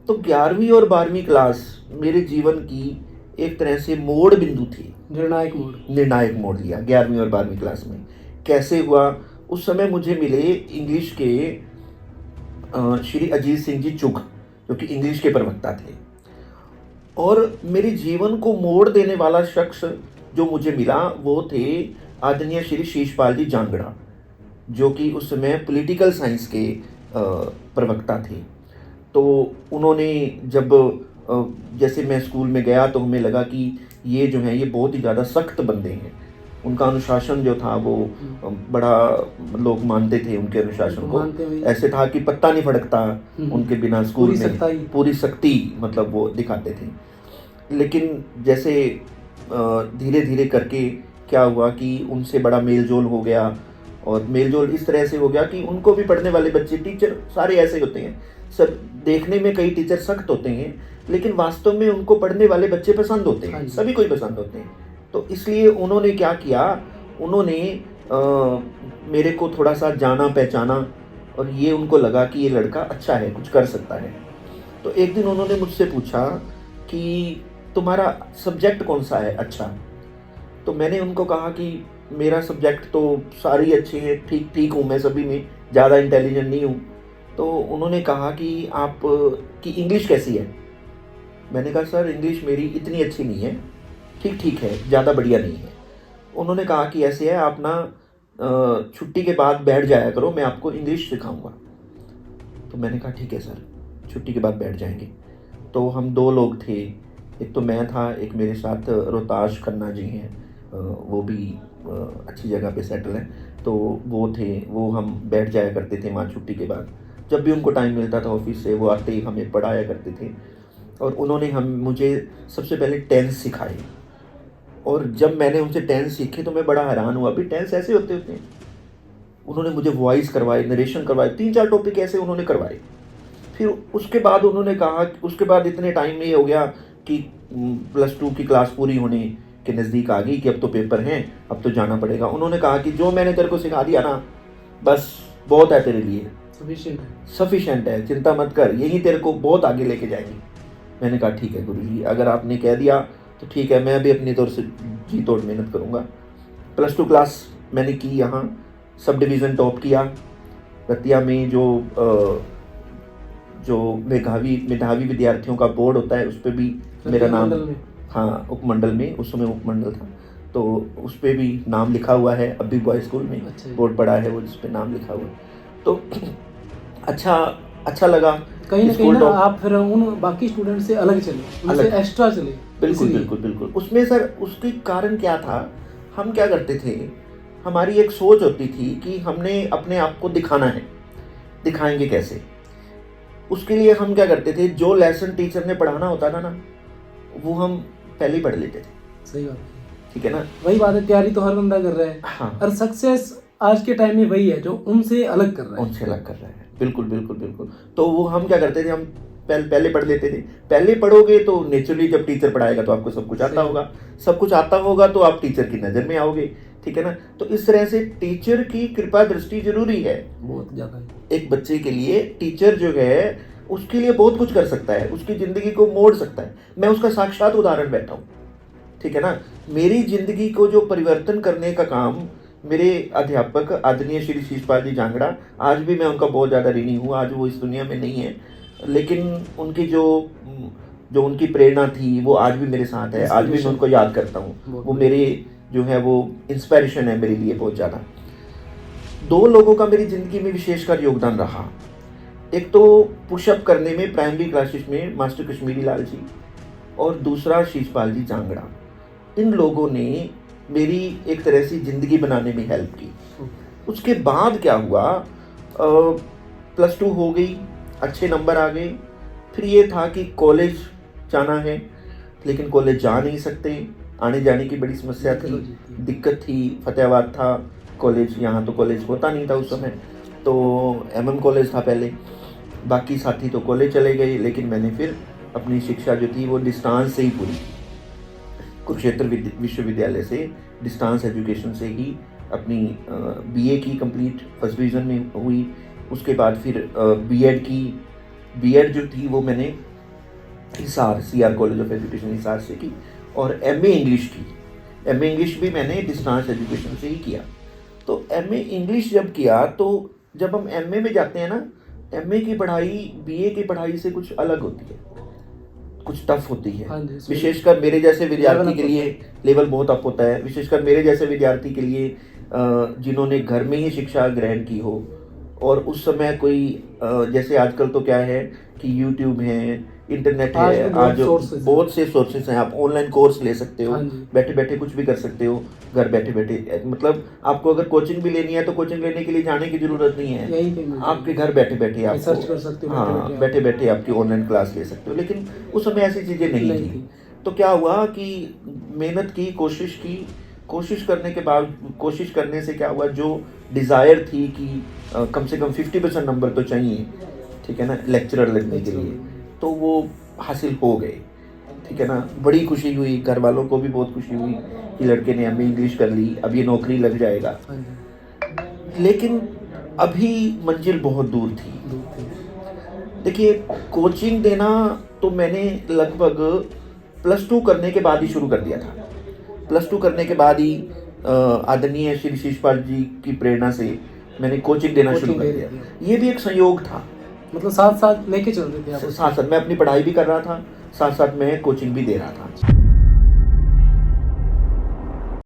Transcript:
तो 11वीं और 12वीं क्लास मेरे जीवन की एक तरह से मोड़ बिंदु थी। निर्णायक मोड़ लिया 11वीं और 12वीं क्लास में। कैसे हुआ? उस समय मुझे मिले इंग्लिश के श्री अजीत सिंह जी चुघ, जो कि इंग्लिश के प्रवक्ता थे। और मेरे जीवन को मोड़ देने वाला शख्स जो मुझे मिला वो थे आदरणीय श्री शीशपाल जी जांगड़ा, जो कि उस समय पॉलिटिकल साइंस के प्रवक्ता थे। तो उन्होंने जब जैसे मैं स्कूल में गया तो हमें लगा कि ये जो हैं ये बहुत ही ज़्यादा सख्त बंदे हैं। उनका अनुशासन जो था वो बड़ा, लोग मानते थे उनके अनुशासन को। ऐसे था कि पत्ता नहीं फड़कता उनके बिना स्कूल में, पूरी सख्ती मतलब वो दिखाते थे। लेकिन जैसे धीरे धीरे करके क्या हुआ कि उनसे बड़ा मेलजोल हो गया, और मेलजोल इस तरह से हो गया कि उनको भी पढ़ने वाले बच्चे, टीचर सारे ऐसे होते हैं, सब देखने में कई टीचर सख्त होते हैं लेकिन वास्तव में उनको पढ़ने वाले बच्चे पसंद होते हैं, सभी को ही पसंद होते हैं। तो इसलिए उन्होंने क्या किया, उन्होंने मेरे को थोड़ा सा जाना पहचाना, और ये उनको लगा कि ये लड़का अच्छा है, कुछ कर सकता है। तो एक दिन उन्होंने मुझसे पूछा कि तुम्हारा सब्जेक्ट कौन सा है अच्छा? तो मैंने उनको कहा कि मेरा सब्जेक्ट तो सारे ही अच्छे हैं, ठीक ठीक हूँ मैं सभी में, ज़्यादा इंटेलिजेंट नहीं हूँ। तो उन्होंने कहा कि आप की इंग्लिश कैसी है? मैंने कहा सर इंग्लिश मेरी इतनी अच्छी नहीं है, ठीक ठीक है, ज़्यादा बढ़िया नहीं है। उन्होंने कहा कि ऐसे है, आप ना छुट्टी के बाद बैठ जाया करो, मैं आपको इंग्लिश सिखाऊंगा। तो मैंने कहा ठीक है सर, छुट्टी के बाद बैठ जाएंगे। तो हम 2 लोग थे, एक तो मैं था, एक मेरे साथ रोहताश खन्ना जी हैं, वो भी अच्छी जगह पे सेटल हैं, तो वो थे, वो हम बैठ जाया करते थे वहाँ छुट्टी के बाद। जब भी उनको टाइम मिलता था ऑफिस से, वो आते ही हमें पढ़ाया करते थे। और उन्होंने मुझे सबसे पहले टेंस सिखाए, और जब मैंने उनसे टेंस सीखे तो मैं बड़ा हैरान हुआ, भी टेंस ऐसे होते हैं। उन्होंने मुझे वॉइस करवाए, नरेशन करवाए, 3-4 टॉपिक ऐसे उन्होंने करवाए। फिर उसके बाद उन्होंने कहा, उसके बाद इतने टाइम में ये हो गया कि +2 की क्लास पूरी होने के नज़दीक आ गई कि अब तो पेपर हैं, अब तो जाना पड़ेगा। उन्होंने कहा कि जो मैंने तेरे को सिखा दिया ना, बस बहुत है तेरे लिए, सफिशिएंट है, चिंता मत कर, यही तेरे को बहुत आगे लेके जाएंगे। मैंने कहा ठीक है गुरुजी, अगर आपने कह दिया तो ठीक है, मैं भी अपनी तौर से जी तोड़ मेहनत करूँगा। +2 क्लास मैंने की यहाँ, सब डिवीज़न टॉप किया। रतिया में जो मेधावी विद्यार्थियों का बोर्ड होता है, उस पर भी मेरा नाम, हाँ उपमंडल में, उस समय उपमंडल था, तो उस पर भी नाम लिखा हुआ है। अभी बॉय स्कूल में बोर्ड पड़ा है वो, जिस पे नाम लिखा हुआ है। तो अच्छा लगा। कहीं ना कहीं ना आप फिर उन बाकी स्टूडेंट से अलग चले, उनसे एक्स्ट्रा चले। बिल्कुल। उसमें सर उसके कारण क्या था, हम क्या करते थे, हमारी एक सोच होती थी कि हमने अपने आप को दिखाना है, दिखाएंगे कैसे? उसके लिए हम क्या करते थे, जो लेसन टीचर ने पढ़ाना होता था ना, वो हम पहले ही पढ़ लेते थे। सही बात, ठीक है ना? वही बात है, तैयारी तो हर बंदा कर रहा है। हाँ। और सक्सेस आज के टाइम में वही है जो उनसे अलग कर रहा है। बिल्कुल। तो वो हम क्या करते थे, हम पहले पढ़ लेते थे। पहले पढ़ोगे तो नेचुरली जब टीचर पढ़ाएगा तो आपको सब कुछ आता होगा, सब कुछ आता होगा तो आप टीचर की नज़र में आओगे। ठीक है ना? तो इस तरह से टीचर की कृपा दृष्टि जरूरी है बहुत ज़्यादा। एक बच्चे के लिए टीचर जो है उसके लिए बहुत कुछ कर सकता है, उसकी ज़िंदगी को मोड़ सकता है। मैं उसका साक्षात उदाहरण बैठा हूँ। ठीक है ना? मेरी ज़िंदगी को जो परिवर्तन करने का काम मेरे अध्यापक आदरणीय श्री शीशपाल जी जांगड़ा, आज भी मैं उनका बहुत ज़्यादा ऋणी हूँ। आज वो इस दुनिया में नहीं है, लेकिन उनकी जो उनकी प्रेरणा थी वो आज भी मेरे साथ है। आज भी मैं उनको याद करता हूँ। वो मेरे जो है वो इंस्पिरेशन है मेरे लिए बहुत ज़्यादा। 2 लोगों का मेरी ज़िंदगी में विशेषकर योगदान रहा। एक तो पुशअप करने में प्राइमरी क्लासेस में मास्टर कश्मीरी लाल जी, और दूसरा शीशपाल जी जांगड़ा। इन लोगों ने मेरी एक तरह से ज़िंदगी बनाने में हेल्प की। उसके बाद क्या हुआ, +2 हो गई, अच्छे नंबर आ गए। फिर ये था कि कॉलेज जाना है, लेकिन कॉलेज जा नहीं सकते, आने जाने की बड़ी समस्या थी, दिक्कत थी। फतेहाबाद था कॉलेज, यहाँ तो कॉलेज होता नहीं था उस समय, तो MM कॉलेज था पहले। बाकी साथी तो कॉलेज चले गए, लेकिन मैंने फिर अपनी शिक्षा जो थी वो डिस्टेंस से ही पूरी की। कुरुक्षेत्र विश्वविद्यालय से डिस्टेंस एजुकेशन से ही अपनी BA की कंप्लीट फर्स्ट डिवीज़न में हुई। उसके बाद फिर B.Ed जो थी वो मैंने Hisar, CR college of education Hisar से की, और MA इंग्लिश की। MA इंग्लिश भी मैंने डिस्टेंस एजुकेशन से ही किया। तो MA इंग्लिश जब किया, तो जब हम MA में जाते हैं ना, MA की पढ़ाई BA की पढ़ाई से कुछ अलग होती है, कुछ टफ होती है। हाँ जी, विशेषकर मेरे जैसे विद्यार्थी के लिए लेवल बहुत अप होता है, विशेषकर मेरे जैसे विद्यार्थी के लिए जिन्होंने घर में ही शिक्षा ग्रहण की हो, और उस समय कोई जैसे आजकल तो क्या है कि यूट्यूब है, इंटरनेट है, आज बहुत से सोर्सेस हैं, आप ऑनलाइन कोर्स ले सकते हो, बैठे बैठे कुछ भी कर सकते हो, घर बैठे बैठे। मतलब आपको अगर कोचिंग भी लेनी है तो कोचिंग लेने के लिए जाने की जरूरत नहीं है, आपके घर बैठे बैठे आप सर्च कर सकते हो, हाँ, बैठे बैठे आपकी ऑनलाइन क्लास ले सकते हो। लेकिन उस समय ऐसी चीज़ें नहीं थी। तो क्या हुआ कि मेहनत की, कोशिश करने के बाद, कोशिश करने से क्या हुआ, जो डिज़ायर थी कि कम से कम 50% नंबर तो चाहिए, ठीक है ना, लेक्चरर लगने के लिए, तो वो हासिल हो गए, ठीक है ना। बड़ी खुशी हुई, घर वालों को भी बहुत खुशी हुई कि लड़के ने MA इंग्लिश कर ली, अब ये नौकरी लग जाएगा। लेकिन अभी मंजिल बहुत दूर थी। देखिए, कोचिंग देना तो मैंने लगभग +2 करने के बाद ही शुरू कर दिया था। +2 करने के बाद ही आदरणीय श्री शिषपाल जी की प्रेरणा से मैंने कोचिंग देना शुरू कर दिया। ये भी एक संयोग था, मतलब साथ साथ लेके चल रहे थे आप? साथ साथ मैं अपनी पढ़ाई भी कर रहा था, साथ साथ मैं कोचिंग भी दे रहा था।